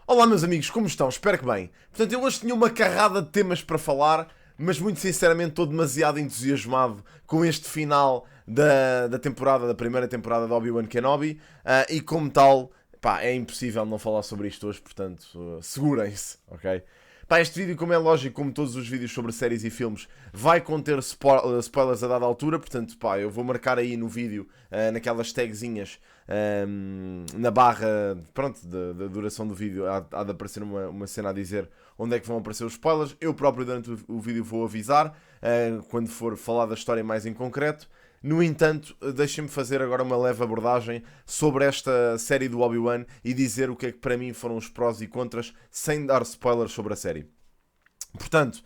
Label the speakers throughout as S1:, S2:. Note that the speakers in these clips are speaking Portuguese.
S1: Olá meus amigos, como estão? Espero que bem. Portanto, eu hoje tinha uma carrada de temas para falar, mas muito sinceramente estou demasiado entusiasmado com este final da temporada, da primeira temporada de Obi-Wan Kenobi, e como tal, pá, é impossível não falar sobre isto hoje, portanto, segurem-se, ok? Pá, este vídeo, como é lógico, como todos os vídeos sobre séries e filmes, vai conter spoilers a dada altura, portanto, pá, eu vou marcar aí no vídeo, naquelas tagzinhas, na barra, pronto, da duração do vídeo, há de aparecer uma cena a dizer onde é que vão aparecer os spoilers. Eu próprio, durante o vídeo, vou avisar, quando for falar da história mais em concreto. No entanto, deixem-me fazer agora uma leve abordagem sobre esta série do Obi-Wan e dizer o que é que para mim foram os prós e contras, sem dar spoilers sobre a série. Portanto,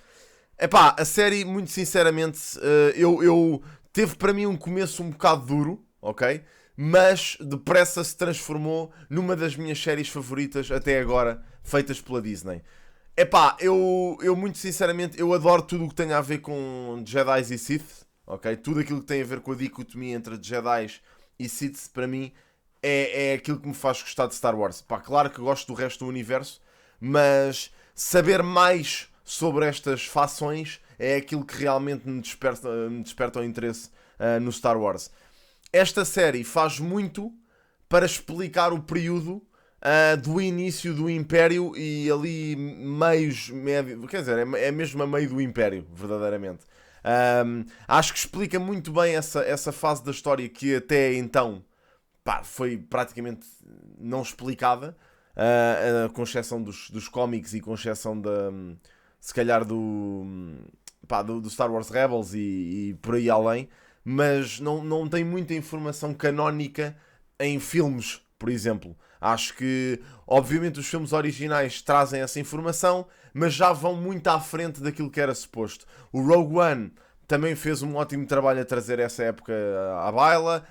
S1: epá, a série, muito sinceramente, eu teve para mim um começo um bocado duro, ok? Mas depressa se transformou numa das minhas séries favoritas até agora, feitas pela Disney. Epá, eu muito sinceramente, eu adoro tudo o que tem a ver com Jedi e Sith, ok? Tudo aquilo que tem a ver com a dicotomia entre Jedi e Sith, para mim, é aquilo que me faz gostar de Star Wars. Pá, claro que gosto do resto do universo, mas saber mais sobre estas fações é aquilo que realmente me desperta o interesse no Star Wars. Esta série faz muito para explicar o período do início do Império e ali meios, médio, quer dizer, é mesmo a meio do Império, verdadeiramente. Acho que explica muito bem essa fase da história que até então, pá, foi praticamente não explicada, com exceção dos cómics e com exceção se calhar do Star Wars Rebels e por aí além, mas não tem muita informação canónica em filmes, por exemplo. Acho que, obviamente, os filmes originais trazem essa informação, mas já vão muito à frente daquilo que era suposto. O Rogue One também fez um ótimo trabalho a trazer essa época à baila.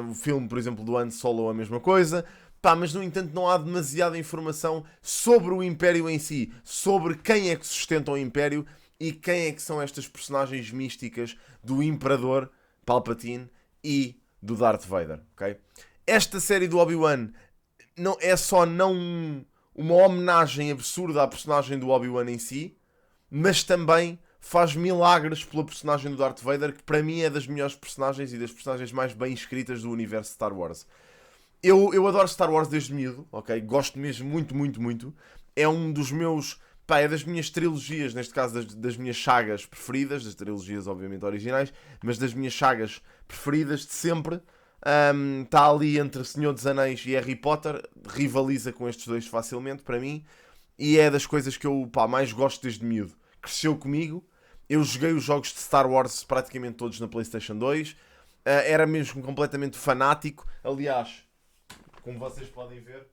S1: O filme, por exemplo, do Han Solo, a mesma coisa. Pá, mas no entanto não há demasiada informação sobre o Império em si, sobre quem é que sustenta o Império e quem é que são estas personagens místicas do Imperador Palpatine e do Darth Vader, ok? Esta série do Obi-Wan não é só não uma homenagem absurda à personagem do Obi-Wan em si, mas também faz milagres pela personagem do Darth Vader, que para mim é das melhores personagens e das personagens mais bem escritas do universo de Star Wars. Eu adoro Star Wars desde miúdo, ok? Gosto mesmo muito, muito, muito. É um dos meus... Pá, é das minhas trilogias, neste caso das minhas sagas preferidas, das trilogias obviamente originais, mas das minhas sagas preferidas de sempre. Está ali entre Senhor dos Anéis e Harry Potter, rivaliza com estes dois facilmente para mim, e é das coisas que eu, pá, mais gosto desde miúdo. Cresceu comigo, eu joguei os jogos de Star Wars praticamente todos na PlayStation 2, era mesmo completamente fanático. Aliás, como vocês podem ver,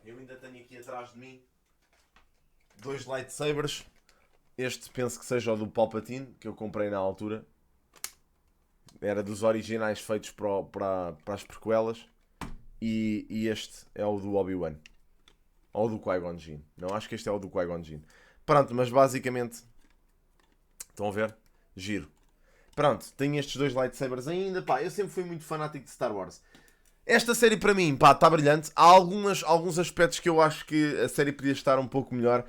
S1: eu ainda tenho aqui atrás de mim dois lightsabers. Este penso que seja o do Palpatine, que eu comprei na altura. Era dos originais feitos para as prequelas. E este é o do Obi-Wan. Ou do Qui-Gon Jinn. Não, acho que este é o do Qui-Gon Jinn. Pronto, mas basicamente... Estão a ver? Giro. Pronto, tenho estes dois lightsabers ainda. Pá, eu sempre fui muito fanático de Star Wars. Esta série para mim, pá, está brilhante. Há alguns aspectos que eu acho que a série podia estar um pouco melhor.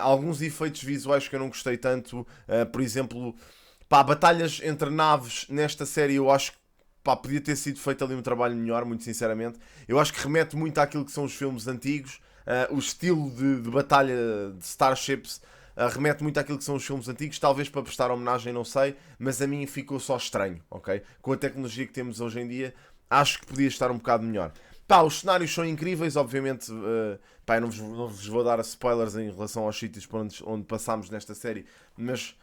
S1: Alguns efeitos visuais que eu não gostei tanto. Por exemplo, pá, batalhas entre naves nesta série eu acho que, pá, podia ter sido feito ali um trabalho melhor, muito sinceramente. Eu acho que remete muito àquilo que são os filmes antigos. O estilo de batalha de Starships remete muito àquilo que são os filmes antigos. Talvez para prestar homenagem, não sei. Mas a mim ficou só estranho, ok? Com a tecnologia que temos hoje em dia, acho que podia estar um bocado melhor. Pá, os cenários são incríveis, obviamente. Pá, eu não vos vou dar spoilers em relação aos sítios por onde passámos nesta série, mas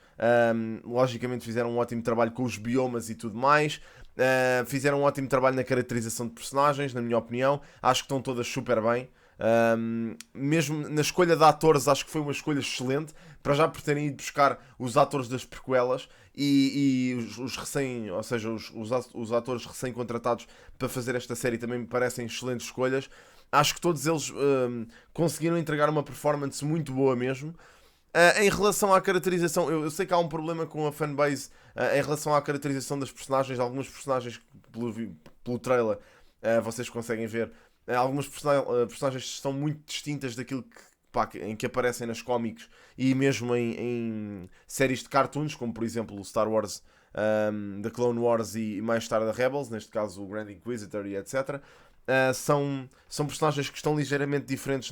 S1: logicamente fizeram um ótimo trabalho com os biomas e tudo mais. Fizeram um ótimo trabalho na caracterização de personagens, na minha opinião. Acho que estão todas super bem. Mesmo na escolha de atores, acho que foi uma escolha excelente. Para já por terem ido buscar os atores das prequelas e os recém, ou seja, os atores recém-contratados para fazer esta série também me parecem excelentes escolhas. Acho que todos eles conseguiram entregar uma performance muito boa mesmo. Em relação à caracterização, eu sei que há um problema com a fanbase em relação à caracterização das personagens. Alguns personagens, pelo trailer, vocês conseguem ver, Algumas personagens são muito distintas daquilo em que aparecem nas cómics e mesmo em séries de cartoons, como por exemplo o Star Wars, The Clone Wars e mais tarde a Rebels, neste caso o Grand Inquisitor e etc. São personagens que estão ligeiramente diferentes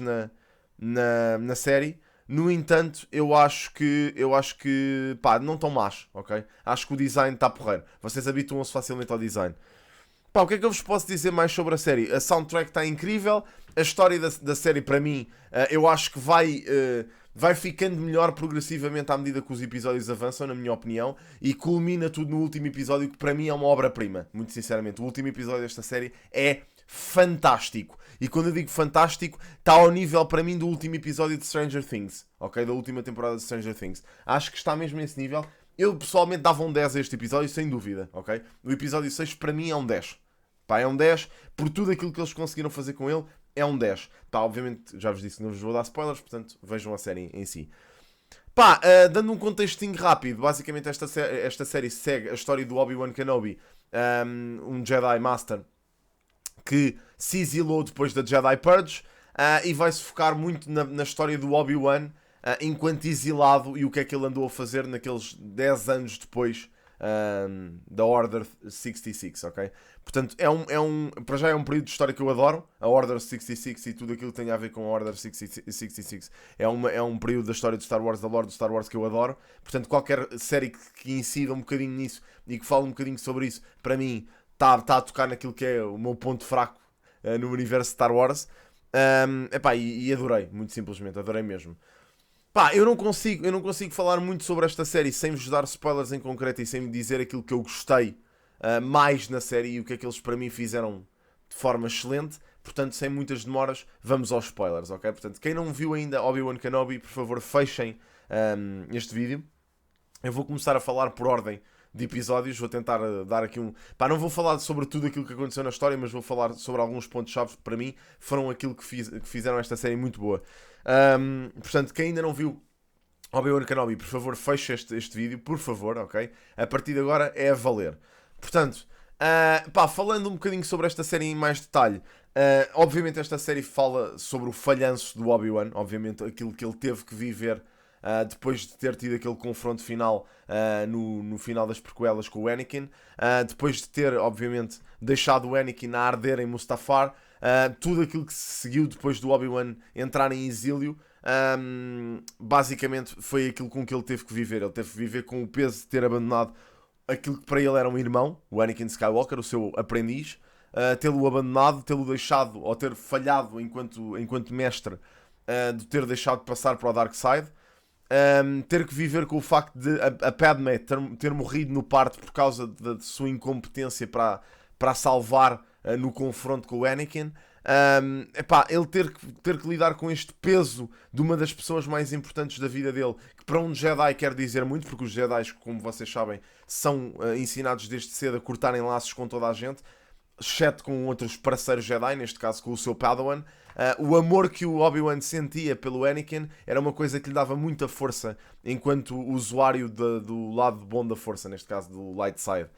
S1: na série. No entanto, eu acho que pá, não estão más, ok? Acho que o design está porreiro. Vocês habituam-se facilmente ao design. Pá, o que é que eu vos posso dizer mais sobre a série? A soundtrack está incrível. A história da série, para mim, eu acho que vai ficando melhor progressivamente à medida que os episódios avançam, na minha opinião. E culmina tudo no último episódio, que para mim é uma obra-prima. Muito sinceramente, o último episódio desta série é fantástico. E quando eu digo fantástico, está ao nível, para mim, do último episódio de Stranger Things. Ok? Da última temporada de Stranger Things. Acho que está mesmo nesse nível. Eu pessoalmente dava um 10 a este episódio, sem dúvida, ok? O episódio 6 para mim é um 10. Pá, é um 10, por tudo aquilo que eles conseguiram fazer com ele, é um 10. Pá, obviamente, já vos disse que não vos vou dar spoilers, portanto, vejam a série em si. Pá, dando um contextinho rápido, basicamente esta série segue a história do Obi-Wan Kenobi, um Jedi Master, que se exilou depois da Jedi Purge, e vai-se focar muito na história do Obi-Wan, enquanto exilado, e o que é que ele andou a fazer naqueles 10 anos depois da Order 66, ok? Portanto, para já é um período de história que eu adoro, a Order 66 e tudo aquilo que tem a ver com a Order 66 é um período da história do Star Wars, da lore do Star Wars que eu adoro. Portanto, qualquer série que incida um bocadinho nisso e que fale um bocadinho sobre isso, para mim, está a tocar naquilo que é o meu ponto fraco no universo Star Wars. Epá, e adorei, muito simplesmente, adorei mesmo. Pá, eu não consigo falar muito sobre esta série sem vos dar spoilers em concreto e sem me dizer aquilo que eu gostei mais na série e o que é que eles para mim fizeram de forma excelente. Portanto, sem muitas demoras, vamos aos spoilers, ok? Portanto, quem não viu ainda Obi-Wan Kenobi, por favor, fechem este vídeo. Eu vou começar a falar por ordem de episódios, vou tentar dar aqui um... Pá, não vou falar sobre tudo aquilo que aconteceu na história, mas vou falar sobre alguns pontos-chave que para mim foram aquilo que fizeram esta série muito boa. Portanto, quem ainda não viu Obi-Wan Kenobi, por favor, feche este vídeo, por favor, ok? A partir de agora é a valer. Portanto, pá, falando um bocadinho sobre esta série em mais detalhe, obviamente esta série fala sobre o falhanço do Obi-Wan, obviamente aquilo que ele teve que viver depois de ter tido aquele confronto final no final das prequelas com o Anakin, depois de ter, obviamente, deixado o Anakin a arder em Mustafar, tudo aquilo que se seguiu depois do Obi-Wan entrar em exílio, basicamente foi aquilo com que ele teve que viver. Ele teve que viver com o peso de ter abandonado aquilo que para ele era um irmão, o Anakin Skywalker, o seu aprendiz, tê-lo abandonado, tê-lo deixado, ou ter falhado enquanto mestre, de ter deixado de passar para o Dark Side. Ter que viver com o facto de a Padmé ter morrido no parto por causa da sua incompetência para salvar no confronto com o Anakin. Ele ter que lidar com este peso de uma das pessoas mais importantes da vida dele, que para um Jedi quer dizer muito, porque os Jedi, como vocês sabem, são ensinados desde cedo a cortarem laços com toda a gente, exceto com outros parceiros Jedi, neste caso com o seu Padawan. O amor que o Obi-Wan sentia pelo Anakin era uma coisa que lhe dava muita força enquanto usuário do lado bom da força, neste caso do light side.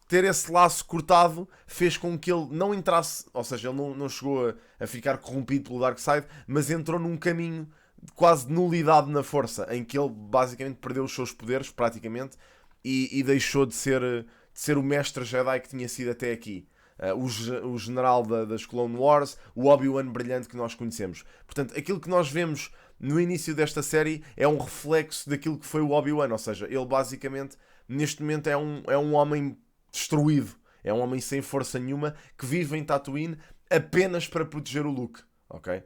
S1: Ter esse laço cortado fez com que ele não entrasse, ou seja, ele não chegou a ficar corrompido pelo Dark Side, mas entrou num caminho de quase nulidade na força, em que ele basicamente perdeu os seus poderes, praticamente, e deixou de ser o mestre Jedi que tinha sido até aqui. O general das Clone Wars, o Obi-Wan brilhante que nós conhecemos. Portanto, aquilo que nós vemos no início desta série é um reflexo daquilo que foi o Obi-Wan, ou seja, ele basicamente, neste momento, é um homem destruído, é um homem sem força nenhuma, que vive em Tatooine apenas para proteger o Luke, ok?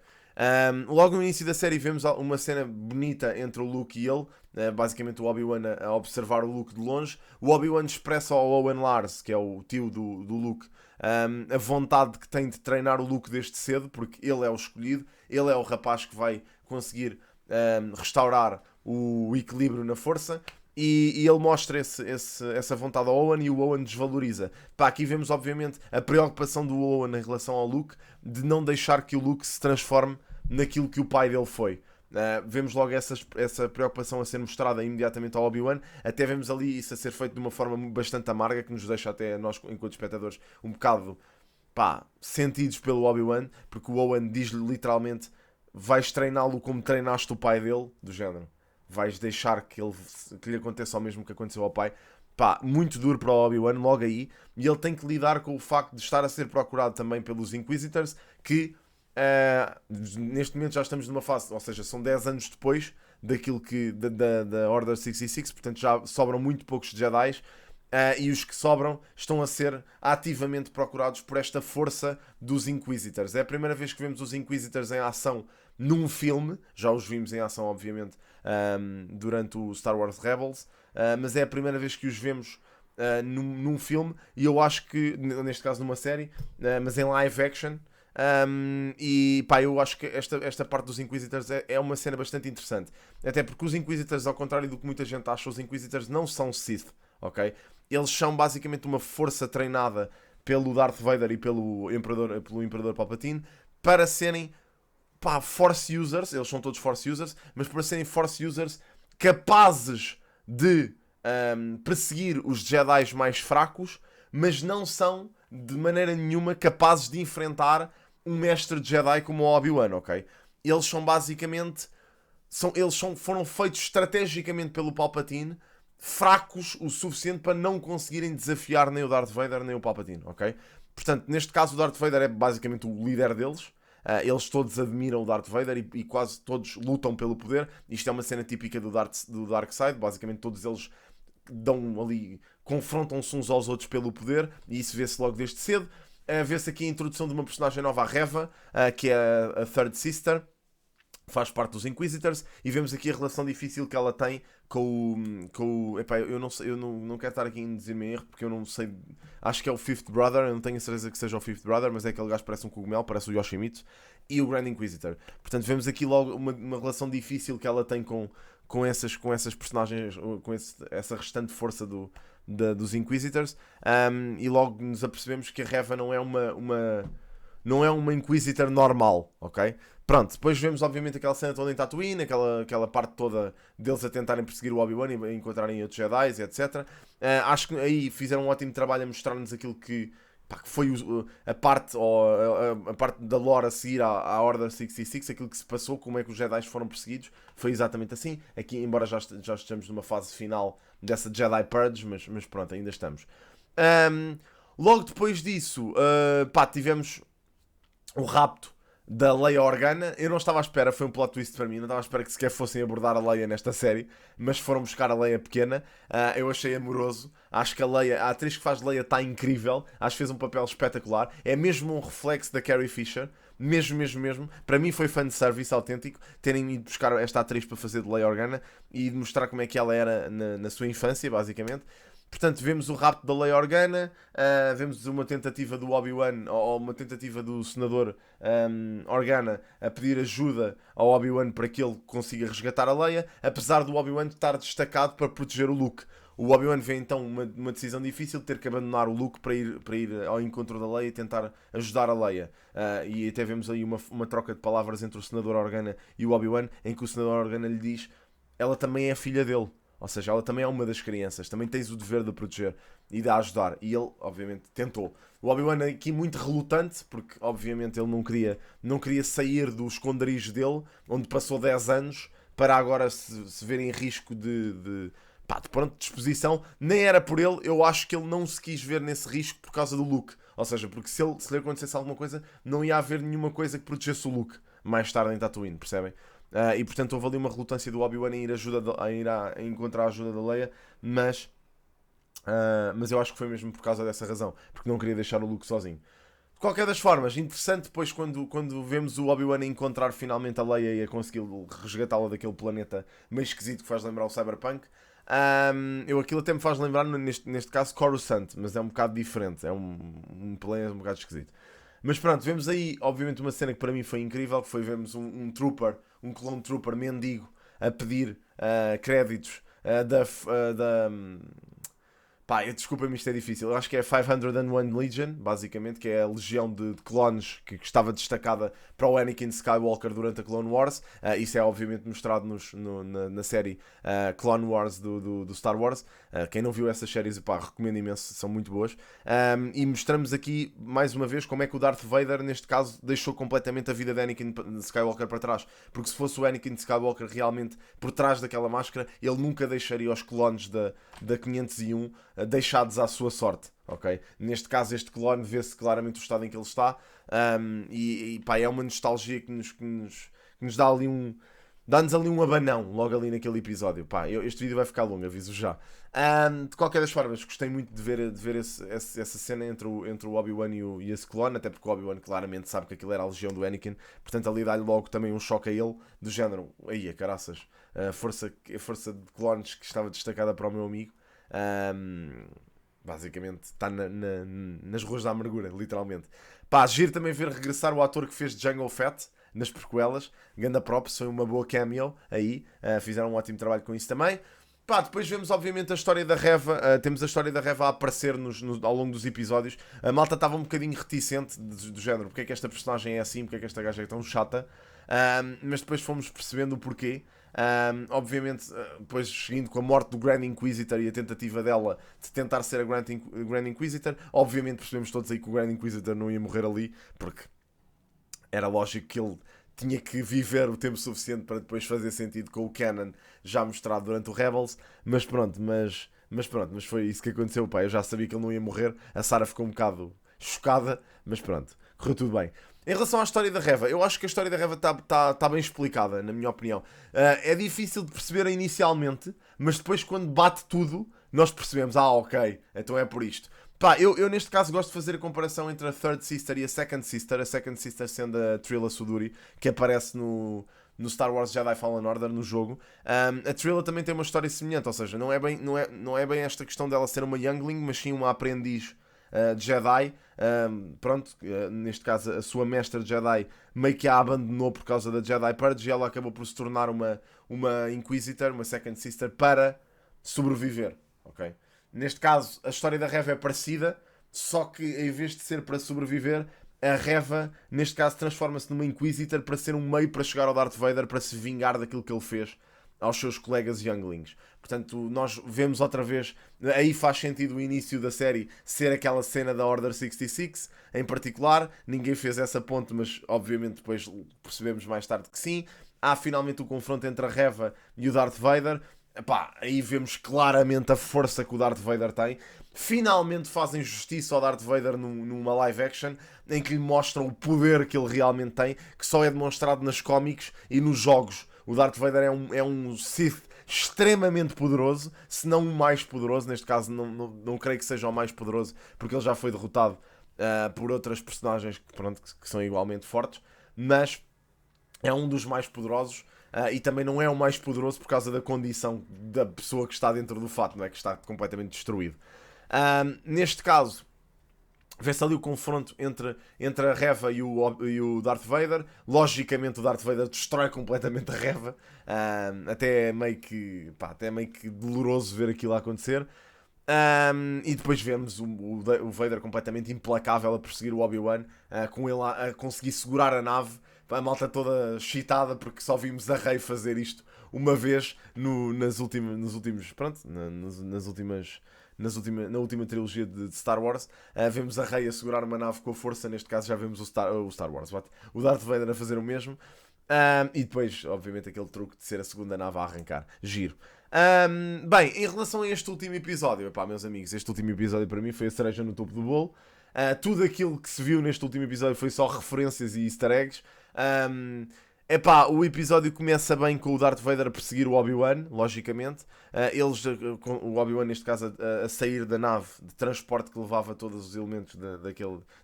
S1: Logo no início da série vemos uma cena bonita entre o Luke e ele, basicamente o Obi-Wan a observar o Luke de longe. O Obi-Wan expressa ao Owen Lars, que é o tio do Luke, a vontade que tem de treinar o Luke desde cedo, porque ele é o escolhido, ele é o rapaz que vai conseguir restaurar o equilíbrio na força. E ele mostra essa vontade ao Owen e o Owen desvaloriza. Pá, aqui vemos obviamente a preocupação do Owen em relação ao Luke, de não deixar que o Luke se transforme naquilo que o pai dele foi. Vemos logo essa preocupação a ser mostrada imediatamente ao Obi-Wan. Até vemos ali isso a ser feito de uma forma bastante amarga, que nos deixa até nós, enquanto espectadores, um bocado pá, sentidos pelo Obi-Wan, porque o Owen diz-lhe literalmente: vais treiná-lo como treinaste o pai dele, do género. Vais deixar que lhe aconteça o mesmo que aconteceu ao pai. Pá, muito duro para o Obi-Wan logo aí. E ele tem que lidar com o facto de estar a ser procurado também pelos Inquisitors, que neste momento já estamos numa fase, ou seja, são 10 anos depois daquilo que da Order 66, portanto já sobram muito poucos Jedi. E os que sobram estão a ser ativamente procurados por esta força dos Inquisitors. É a primeira vez que vemos os Inquisitors em ação num filme. Já os vimos em ação, obviamente, durante o Star Wars Rebels. Mas é a primeira vez que os vemos num filme. E eu acho que, neste caso numa série, mas em live action. E pá, eu acho que esta parte dos Inquisitors é uma cena bastante interessante. Até porque os Inquisitors, ao contrário do que muita gente acha, os Inquisitors não são Sith, ok? Eles são basicamente uma força treinada pelo Darth Vader e pelo Imperador Palpatine para serem, pá, Force users. Eles são todos Force users, mas para serem Force users capazes de perseguir os Jedi mais fracos, mas não são de maneira nenhuma capazes de enfrentar um mestre Jedi como o Obi-Wan, ok? Eles são basicamente foram feitos estrategicamente pelo Palpatine, fracos o suficiente para não conseguirem desafiar nem o Darth Vader nem o Palpatine, ok? Portanto, neste caso o Darth Vader é basicamente o líder deles. Eles todos admiram o Darth Vader e quase todos lutam pelo poder. Isto é uma cena típica do Darkseid. Basicamente todos eles dão ali, confrontam-se uns aos outros pelo poder, e isso vê-se logo desde cedo. Vê-se aqui a introdução de uma personagem nova, a Reva, que é a Third Sister, faz parte dos Inquisitors, e vemos aqui a relação difícil que ela tem com o epá, eu não sei, eu não quero estar aqui em dizer-me erro, porque eu não sei, acho que é o Fifth Brother, eu não tenho a certeza que seja o Fifth Brother, mas é aquele gajo que parece um cogumelo, parece o Yoshimitsu, e o Grand Inquisitor. Portanto, vemos aqui logo uma relação difícil que ela tem com essas personagens, com essa restante força dos Inquisitors, e logo nos apercebemos que a Reva não é uma Inquisitor normal, ok? Pronto, depois vemos obviamente aquela cena toda em Tatooine, aquela parte toda deles a tentarem perseguir o Obi-Wan e encontrarem outros Jedi, etc. Acho que aí fizeram um ótimo trabalho a mostrar-nos aquilo que foi a parte, ou a parte da lore a seguir à Order 66, aquilo que se passou, como é que os Jedi foram perseguidos, foi exatamente assim. Aqui, embora já estejamos numa fase final dessa Jedi Purge, mas pronto, ainda estamos. Logo depois disso, tivemos o rapto da Leia Organa. Eu não estava à espera, foi um plot twist para mim, não estava à espera que sequer fossem abordar a Leia nesta série, mas foram buscar a Leia pequena. Eu achei amoroso, acho que a atriz que faz Leia está incrível, acho que fez um papel espetacular, é mesmo um reflexo da Carrie Fisher, mesmo, para mim foi fanservice autêntico, terem ido buscar esta atriz para fazer de Leia Organa e de mostrar como é que ela era na sua infância, basicamente. Portanto, vemos o rapto da Leia Organa, vemos uma tentativa do Obi-Wan, ou uma tentativa do senador Organa a pedir ajuda ao Obi-Wan para que ele consiga resgatar a Leia, apesar do Obi-Wan estar destacado para proteger o Luke. O Obi-Wan vê então uma decisão difícil de ter que abandonar o Luke para ir ao encontro da Leia e tentar ajudar a Leia. E até vemos aí uma troca de palavras entre o senador Organa e o Obi-Wan, em que o senador Organa lhe diz: ela também é filha dele. Ou seja, ela também é uma das crianças, também tens o dever de proteger e de a ajudar. E ele, obviamente, tentou. O Obi-Wan aqui muito relutante, porque, obviamente, ele não queria sair do esconderijo dele, onde passou 10 anos, para agora se ver em risco de exposição. Nem era por ele, eu acho que ele não se quis ver nesse risco por causa do Luke. Ou seja, porque se lhe acontecesse alguma coisa, não ia haver nenhuma coisa que protegesse o Luke mais tarde em Tatooine, percebem? E portanto houve ali uma relutância do Obi-Wan em ir a encontrar a ajuda da Leia, mas eu acho que foi mesmo por causa dessa razão, porque não queria deixar o Luke sozinho. De qualquer das formas, interessante depois quando vemos o Obi-Wan a encontrar finalmente a Leia e a conseguir resgatá-la daquele planeta meio esquisito que faz lembrar o Cyberpunk. Aquilo até me faz lembrar, neste caso, Coruscant, mas é um bocado diferente, é um planeta um bocado esquisito. Mas pronto, vemos aí, obviamente, uma cena que para mim foi incrível, que foi vemos um trooper, um clone trooper mendigo, a pedir créditos Pá, desculpa-me, isto é difícil. Eu acho que é 501 Legion, basicamente, que é a legião de clones que estava destacada para o Anakin Skywalker durante a Clone Wars. Isso é obviamente mostrado na série Clone Wars do Star Wars. Quem não viu essas séries, pá, recomendo imenso, são muito boas. E mostramos aqui, mais uma vez, como é que o Darth Vader, neste caso, deixou completamente a vida de Anakin Skywalker para trás. Porque se fosse o Anakin Skywalker realmente por trás daquela máscara, ele nunca deixaria os clones da 501 deixados à sua sorte, ok? Neste caso, este clone vê-se claramente o estado em que ele está, e pá, é uma nostalgia que nos dá ali dá-nos ali um abanão logo ali naquele episódio. Pá, este vídeo vai ficar longo, aviso já. De qualquer das formas, gostei muito de ver essa cena entre o Obi-Wan e esse clone, até porque o Obi-Wan claramente sabe que aquilo era a legião do Anakin, portanto ali dá-lhe logo também um choque a ele, do género, aí a caraças, a força de clones que estava destacada para o meu amigo. Basicamente está nas ruas da amargura, literalmente. Pá, giro também ver regressar o ator que fez Jango Fett nas prequelas. Ganda props, foi uma boa cameo aí. Fizeram um ótimo trabalho com isso também. Pá, depois vemos obviamente a história da Reva. Temos a história da Reva a aparecer ao longo dos episódios. A malta estava um bocadinho reticente do género, porque é que esta personagem é assim, porque é que esta gaja é tão chata. Mas depois fomos percebendo o porquê. Obviamente, depois seguindo com a morte do Grand Inquisitor e a tentativa dela de tentar ser a Grand Inquisitor, obviamente percebemos todos aí que o Grand Inquisitor não ia morrer ali, porque era lógico que ele tinha que viver o tempo suficiente para depois fazer sentido com o canon já mostrado durante o Rebels. Mas pronto, mas foi isso que aconteceu. Pá, eu já sabia que ele não ia morrer. A Sarah ficou um bocado chocada, mas pronto, correu tudo bem. Em relação à história da Reva, eu acho que a história da Reva está bem explicada, na minha opinião. É difícil de perceber inicialmente, mas depois quando bate tudo, nós percebemos, ok, então é por isto. Pá, eu neste caso gosto de fazer a comparação entre a Third Sister e a Second Sister sendo a Trilla Suduri, que aparece no Star Wars Jedi Fallen Order, no jogo. A Trilla também tem uma história semelhante, ou seja, não é bem esta questão dela ser uma youngling, mas sim uma aprendiz de Jedi. Neste caso a sua mestra Jedi meio que a abandonou por causa da Jedi Purge e ela acabou por se tornar uma Inquisitor, uma Second Sister, para sobreviver, ok? Neste caso a história da Reva é parecida, só que em vez de ser para sobreviver, a Reva neste caso transforma-se numa Inquisitor para ser um meio para chegar ao Darth Vader, para se vingar daquilo que ele fez aos seus colegas younglings. Portanto, nós vemos outra vez, aí faz sentido o início da série ser aquela cena da Order 66, em particular. Ninguém fez essa ponte, mas obviamente depois percebemos mais tarde que sim. Há finalmente o confronto entre a Reva e o Darth Vader. Epá, aí vemos claramente a força que o Darth Vader tem. Finalmente fazem justiça ao Darth Vader numa live action, em que lhe mostram o poder que ele realmente tem, que só é demonstrado nas cómics e nos jogos. O Darth Vader é um Sith extremamente poderoso, se não o mais poderoso. Neste caso não creio que seja o mais poderoso, porque ele já foi derrotado por outras personagens que são igualmente fortes, mas é um dos mais poderosos. E também não é o mais poderoso por causa da condição da pessoa que está dentro do fato, não é? Que está completamente destruído. Neste caso, vê-se ali o confronto entre a Reva e o Darth Vader. Logicamente o Darth Vader destrói completamente a Reva. Até é meio que doloroso ver aquilo a acontecer. E depois vemos o Vader completamente implacável a perseguir o Obi-Wan, com ele a conseguir segurar a nave. A malta toda excitada porque só vimos a Rey fazer isto uma vez na última trilogia de Star Wars. Vemos a Rey a segurar uma nave com a força. Neste caso já vemos o Darth Vader a fazer o mesmo. E depois, obviamente, aquele truque de ser a segunda nave a arrancar. Giro. Bem, em relação a este último episódio, meus amigos, este último episódio para mim foi a cereja no topo do bolo. Tudo aquilo que se viu neste último episódio foi só referências e easter eggs. O episódio começa bem com o Darth Vader a perseguir o Obi-Wan, logicamente. O Obi-Wan, neste caso, a sair da nave de transporte que levava todos os elementos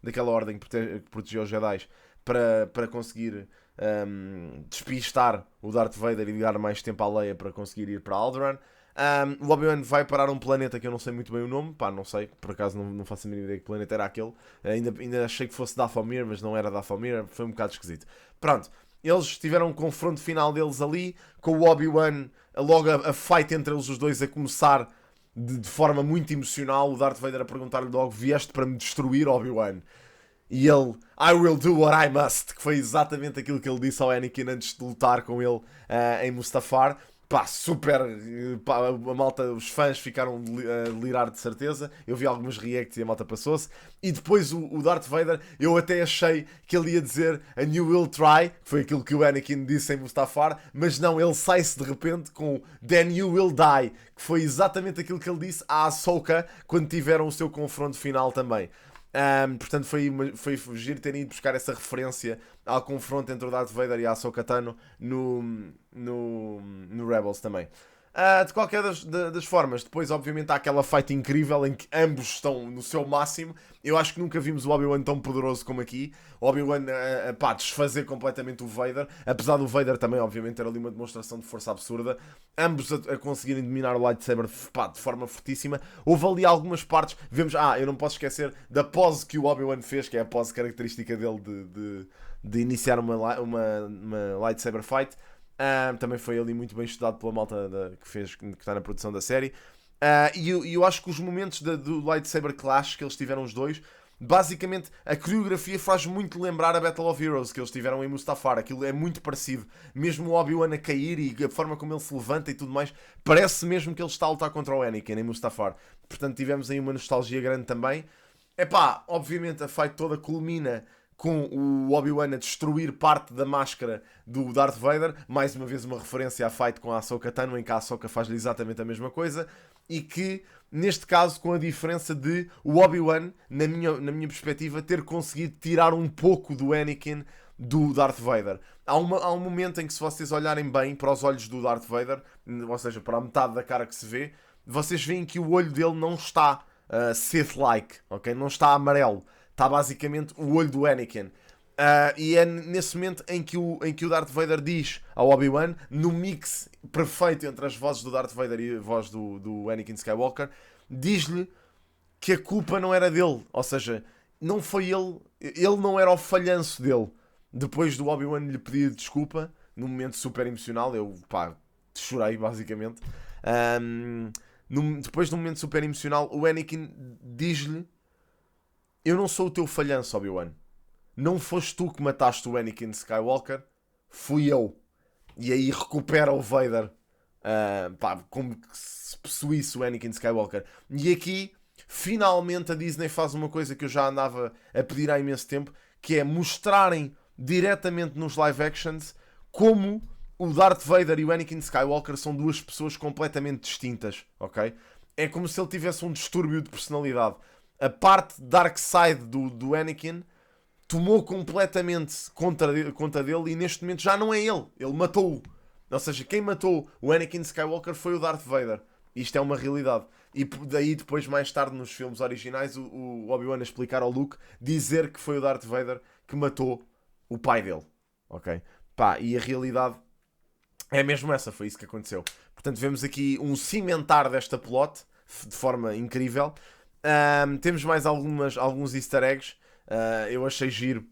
S1: daquela ordem que protegia os Jedi para conseguir despistar o Darth Vader e dar mais tempo à Leia para conseguir ir para Alderaan. O Obi-Wan vai parar um planeta que eu não sei muito bem o nome, não sei, por acaso não faço a mínima ideia que planeta era aquele. Ainda achei que fosse Dathomir, mas não era Dathomir, foi um bocado esquisito. Pronto, eles tiveram um confronto final deles ali, com o Obi-Wan, logo a fight entre eles os dois a começar de forma muito emocional, o Darth Vader a perguntar-lhe logo: vieste para me destruir, Obi-Wan? E ele, I will do what I must, que foi exatamente aquilo que ele disse ao Anakin antes de lutar com ele em Mustafar. Pá, super, pá, a malta, os fãs ficaram a delirar de certeza. Eu vi algumas reacts e a malta passou-se. E depois o Darth Vader, eu até achei que ele ia dizer and you will try, que foi aquilo que o Anakin disse em Mustafar, mas não, ele sai-se de repente com then you will die, que foi exatamente aquilo que ele disse à Ahsoka quando tiveram o seu confronto final também. Portanto, foi giro terem ido buscar essa referência ao confronto entre o Darth Vader e a Ahsoka Tano no Rebels também. De qualquer das formas, depois obviamente há aquela fight incrível em que ambos estão no seu máximo. Eu acho que nunca vimos o Obi-Wan tão poderoso como aqui. O Obi-Wan a desfazer completamente o Vader, apesar do Vader também obviamente ter ali uma demonstração de força absurda. Ambos a conseguirem dominar o lightsaber, pá, de forma fortíssima. Houve ali algumas partes, vemos, eu não posso esquecer da pose que o Obi-Wan fez, que é a pose característica dele de iniciar uma lightsaber fight. Também foi ali muito bem estudado pela malta que está na produção da série. E eu acho que os momentos do lightsaber clash que eles tiveram os dois, basicamente a coreografia faz muito lembrar a Battle of Heroes que eles tiveram em Mustafar. Aquilo é muito parecido. Mesmo o Obi-Wan a cair e a forma como ele se levanta e tudo mais, parece mesmo que ele está a lutar contra o Anakin em Mustafar. Portanto, tivemos aí uma nostalgia grande também. Obviamente a fight toda culmina com o Obi-Wan a destruir parte da máscara do Darth Vader. Mais uma vez uma referência à fight com a Ahsoka Tano, em que a Ahsoka faz-lhe exatamente a mesma coisa. E que, neste caso, com a diferença de o Obi-Wan, na minha perspectiva, ter conseguido tirar um pouco do Anakin do Darth Vader. Há um momento em que, se vocês olharem bem para os olhos do Darth Vader, ou seja, para a metade da cara que se vê, vocês veem que o olho dele não está Sith-like, ok? Não está amarelo. Está basicamente o olho do Anakin. E é nesse momento em que o Darth Vader diz ao Obi-Wan, no mix perfeito entre as vozes do Darth Vader e a voz do Anakin Skywalker, diz-lhe que a culpa não era dele. Ou seja, não foi ele não era o falhanço dele. Depois do Obi-Wan lhe pedir desculpa, num momento super emocional, eu chorei basicamente. Depois de um momento super emocional, o Anakin diz-lhe: eu não sou o teu falhanço, Obi-Wan. Não foste tu que mataste o Anakin Skywalker, fui eu. E aí recupera o Vader, como se possuísse o Anakin Skywalker. E aqui, finalmente, a Disney faz uma coisa que eu já andava a pedir há imenso tempo, que é mostrarem diretamente nos live actions como o Darth Vader e o Anakin Skywalker são duas pessoas completamente distintas, ok? É como se ele tivesse um distúrbio de personalidade. A parte dark side do Anakin tomou completamente conta dele e neste momento já não é ele. Ele matou-o. Ou seja, quem matou o Anakin Skywalker foi o Darth Vader. Isto é uma realidade. E daí depois, mais tarde, nos filmes originais, o Obi-Wan a explicar ao Luke, dizer que foi o Darth Vader que matou o pai dele. Ok? E a realidade é mesmo essa. Foi isso que aconteceu. Portanto, vemos aqui um cimentar desta plot de forma incrível. Temos mais alguns easter eggs. Eu achei giro,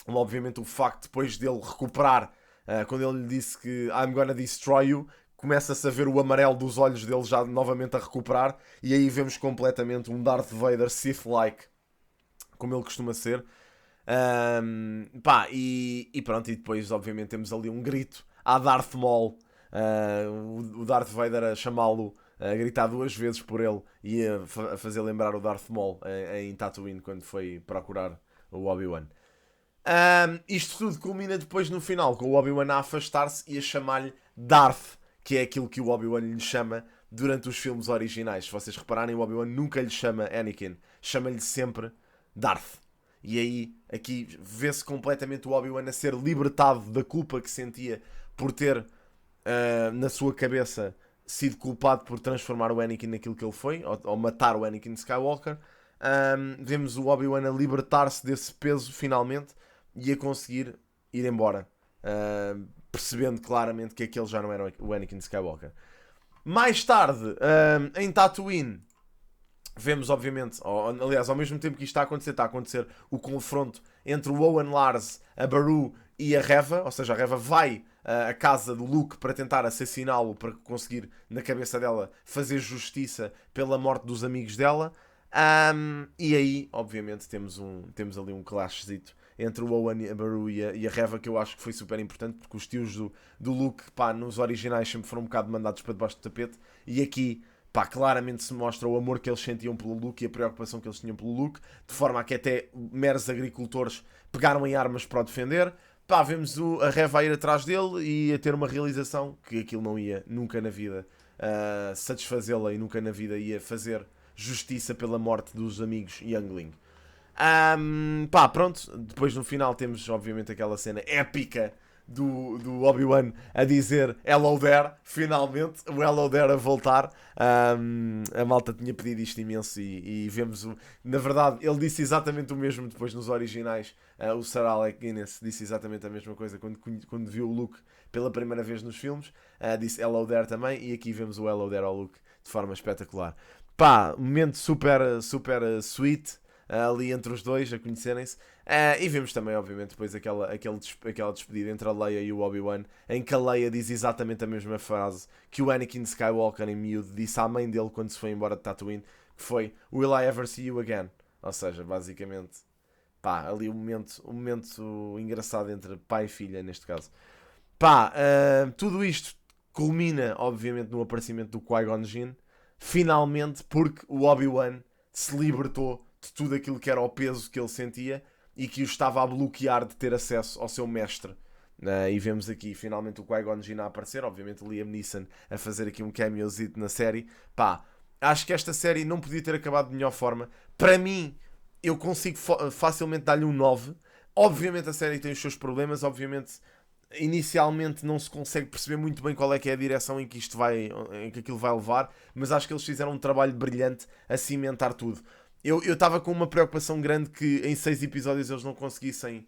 S1: obviamente, o facto depois dele recuperar, quando ele lhe disse que I'm gonna destroy you, começa-se a ver o amarelo dos olhos dele já novamente a recuperar, e aí vemos completamente um Darth Vader Sith-like, como ele costuma ser. E pronto, e depois obviamente temos ali um grito à Darth Maul, o Darth Vader a chamá-lo, a gritar duas vezes por ele e a fazer lembrar o Darth Maul em Tatooine quando foi procurar o Obi-Wan. Isto tudo culmina depois no final com o Obi-Wan a afastar-se e a chamar-lhe Darth, que é aquilo que o Obi-Wan lhe chama durante os filmes originais. Se vocês repararem, o Obi-Wan nunca lhe chama Anakin, chama-lhe sempre Darth. E aí, aqui vê-se completamente o Obi-Wan a ser libertado da culpa que sentia por ter na sua cabeça sido culpado por transformar o Anakin naquilo que ele foi, ou matar o Anakin Skywalker. Vemos o Obi-Wan a libertar-se desse peso finalmente e a conseguir ir embora, percebendo claramente que aquele já não era o Anakin Skywalker. Mais tarde, em Tatooine, vemos obviamente, aliás, ao mesmo tempo que isto está a acontecer o confronto entre o Owen Lars, a Beru e a Reva, ou seja, a Reva vai à casa do Luke para tentar assassiná-lo, para conseguir, na cabeça dela, fazer justiça pela morte dos amigos dela. E aí, obviamente, temos ali um clashzito entre o Owen Baru e a Reva, que eu acho que foi super importante, porque os tios do Luke, pá, nos originais sempre foram um bocado mandados para debaixo do tapete, e aqui, pá, claramente se mostra o amor que eles sentiam pelo Luke e a preocupação que eles tinham pelo Luke, de forma a que até meros agricultores pegaram em armas para o defender. Pá, vemos a Reva a ir atrás dele e a ter uma realização que aquilo não ia nunca na vida satisfazê-la, e nunca na vida ia fazer justiça pela morte dos amigos Youngling. Pá, pronto, depois no final temos obviamente aquela cena épica do Obi-Wan a dizer Hello there, finalmente, o Hello there a voltar. A malta tinha pedido isto imenso e vemos, na verdade, ele disse exatamente o mesmo depois nos originais. O Sir Alec Guinness disse exatamente a mesma coisa quando viu o Luke pela primeira vez nos filmes. Disse Hello there também, e aqui vemos o Hello there ao Luke de forma espetacular. Pá, momento super sweet ali entre os dois a conhecerem-se. E vemos também, obviamente, depois aquela despedida entre a Leia e o Obi-Wan, em que a Leia diz exatamente a mesma frase que o Anakin Skywalker em miúdo disse à mãe dele quando se foi embora de Tatooine, que foi Will I ever see you again? Ou seja, basicamente, pá, ali um momento engraçado entre pai e filha, neste caso. Pá, tudo isto culmina, obviamente, no aparecimento do Qui-Gon Jinn, finalmente, porque o Obi-Wan se libertou de tudo aquilo que era o peso que ele sentia e que o estava a bloquear de ter acesso ao seu mestre. E vemos aqui finalmente o Qui-Gon Jinn a aparecer, obviamente Liam Neeson a fazer aqui um cameozito na série. Pá, acho que esta série não podia ter acabado de melhor forma. Para mim, eu consigo facilmente dar-lhe um 9. Obviamente a série tem os seus problemas, obviamente inicialmente não se consegue perceber muito bem qual é que é a direção em que aquilo vai levar, mas acho que eles fizeram um trabalho brilhante a cimentar tudo. Eu estava com uma preocupação grande que em 6 episódios eles não conseguissem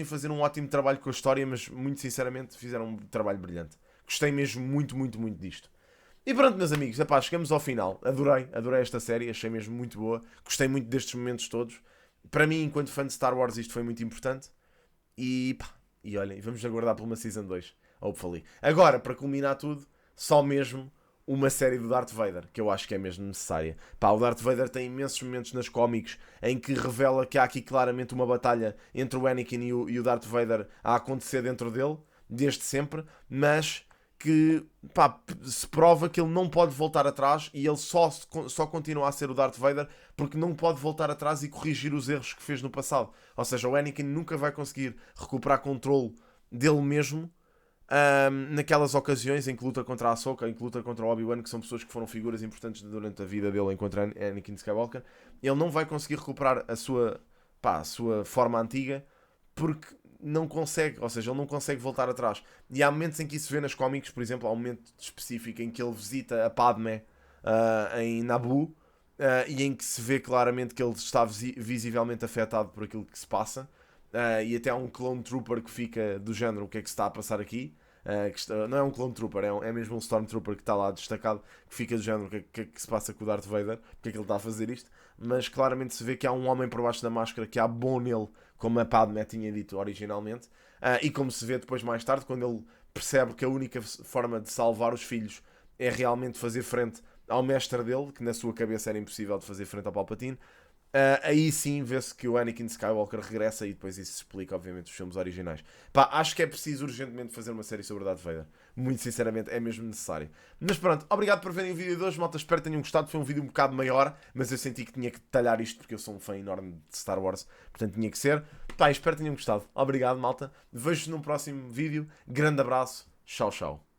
S1: fazer um ótimo trabalho com a história, mas muito sinceramente fizeram um trabalho brilhante. Gostei mesmo muito, muito, muito disto. E pronto, meus amigos, epá, chegamos ao final. Adorei esta série, achei mesmo muito boa. Gostei muito destes momentos todos. Para mim, enquanto fã de Star Wars, isto foi muito importante. E pá, e olhem, vamos aguardar por uma Season 2, hopefully. Agora, para culminar tudo, só mesmo uma série do Darth Vader, que eu acho que é mesmo necessária. Pá, o Darth Vader tem imensos momentos nas cómics em que revela que há aqui claramente uma batalha entre o Anakin e o Darth Vader a acontecer dentro dele, desde sempre, mas que, pá, se prova que ele não pode voltar atrás e ele só continua a ser o Darth Vader porque não pode voltar atrás e corrigir os erros que fez no passado. Ou seja, o Anakin nunca vai conseguir recuperar controle dele mesmo naquelas ocasiões em que luta contra a Ahsoka, em que luta contra o Obi-Wan, que são pessoas que foram figuras importantes durante a vida dele enquanto Anakin Skywalker. Ele não vai conseguir recuperar a sua forma antiga porque não consegue, ou seja, ele não consegue voltar atrás. E há momentos em que isso se vê nas cómics, por exemplo, há um momento específico em que ele visita a Padmé em Naboo, e em que se vê claramente que ele está visivelmente afetado por aquilo que se passa, e até há um clone trooper que fica do género, o que é que se está a passar aqui? Não é um clone trooper, é mesmo um stormtrooper que está lá destacado, que fica do género, o que é que se passa com o Darth Vader, porque é que ele está a fazer isto, mas claramente se vê que há um homem por baixo da máscara, que há bom nele, como a Padmé tinha dito originalmente, e como se vê depois mais tarde, quando ele percebe que a única forma de salvar os filhos é realmente fazer frente ao mestre dele, que na sua cabeça era impossível de fazer frente ao Palpatine. Aí sim vê-se que o Anakin Skywalker regressa, e depois isso explica obviamente os filmes originais. Pá, acho que é preciso urgentemente fazer uma série sobre Darth Vader. Muito sinceramente é mesmo necessário. Mas pronto, obrigado por verem o vídeo de hoje, malta, espero que tenham gostado. Foi um vídeo um bocado maior, mas eu senti que tinha que detalhar isto porque eu sou um fã enorme de Star Wars, portanto tinha que ser. Pá, espero que tenham gostado. Obrigado, malta. Vejo-vos num próximo vídeo. Grande abraço. Tchau, tchau.